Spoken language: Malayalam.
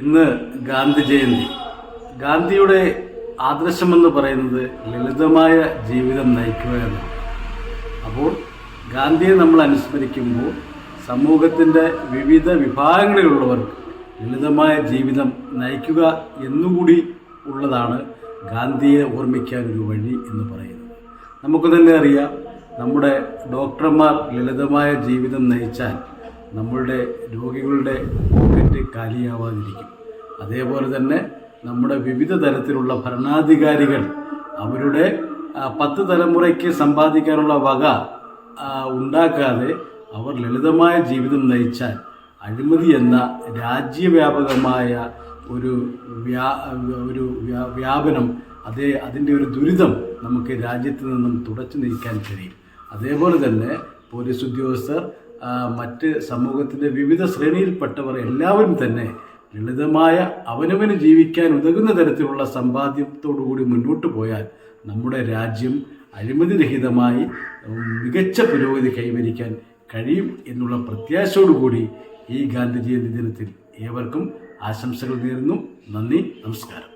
ഇന്ന് ഗാന്ധി ജയന്തി. ഗാന്ധിയുടെ ആദർശമെന്ന് പറയുന്നത് ലളിതമായ ജീവിതം നയിക്കുക എന്നാണ്. അപ്പോൾ ഗാന്ധിയെ നമ്മൾ അനുസ്മരിക്കുമ്പോൾ സമൂഹത്തിൻ്റെ വിവിധ വിഭാഗങ്ങളിലുള്ളവർക്ക് ലളിതമായ ജീവിതം നയിക്കുക എന്നുകൂടി ഉള്ളതാണ് ഗാന്ധിയെ ഓർമ്മിക്കാനൊരു വഴി എന്ന് പറയുന്നത്. നമുക്ക് തന്നെ അറിയാം, നമ്മുടെ ഡോക്ടർമാർ ലളിതമായ ജീവിതം നയിച്ചാൽ നമ്മളുടെ രോഗികളുടെ പോക്കറ്റ് കാലിയാവാതിരിക്കും. അതേപോലെ തന്നെ നമ്മുടെ വിവിധ തരത്തിലുള്ള ഭരണാധികാരികൾ അവരുടെ 10 തലമുറയ്ക്ക് സമ്പാദിക്കാനുള്ള വക ഉണ്ടാക്കാതെ അവർ ലളിതമായ ജീവിതം നയിച്ചാൽ അഴിമതി എന്ന രാജ്യവ്യാപകമായ ഒരു വ്യാപനം അതിൻ്റെ ഒരു ദുരിതം നമുക്ക് രാജ്യത്ത് നിന്നും തുടച്ചു നീക്കാൻ കഴിയും. അതേപോലെ തന്നെ പോലീസ് ഉദ്യോഗസ്ഥർ, മറ്റ് സമൂഹത്തിൻ്റെ വിവിധ ശ്രേണിയിൽപ്പെട്ടവർ എല്ലാവരും തന്നെ ലളിതമായ അവനവന് ജീവിക്കാൻ ഉതകുന്ന തരത്തിലുള്ള സമ്പാദ്യത്തോടുകൂടി മുന്നോട്ട് പോയാൽ നമ്മുടെ രാജ്യം അഴിമതിരഹിതമായി മികച്ച പുരോഗതി കൈവരിക്കാൻ കഴിയും എന്നുള്ള പ്രത്യാശയോടുകൂടി ഈ ഗാന്ധി ജയന്തി ദിനത്തിൽ ഏവർക്കും ആശംസകൾ നേരുന്നു. നന്ദി, നമസ്കാരം.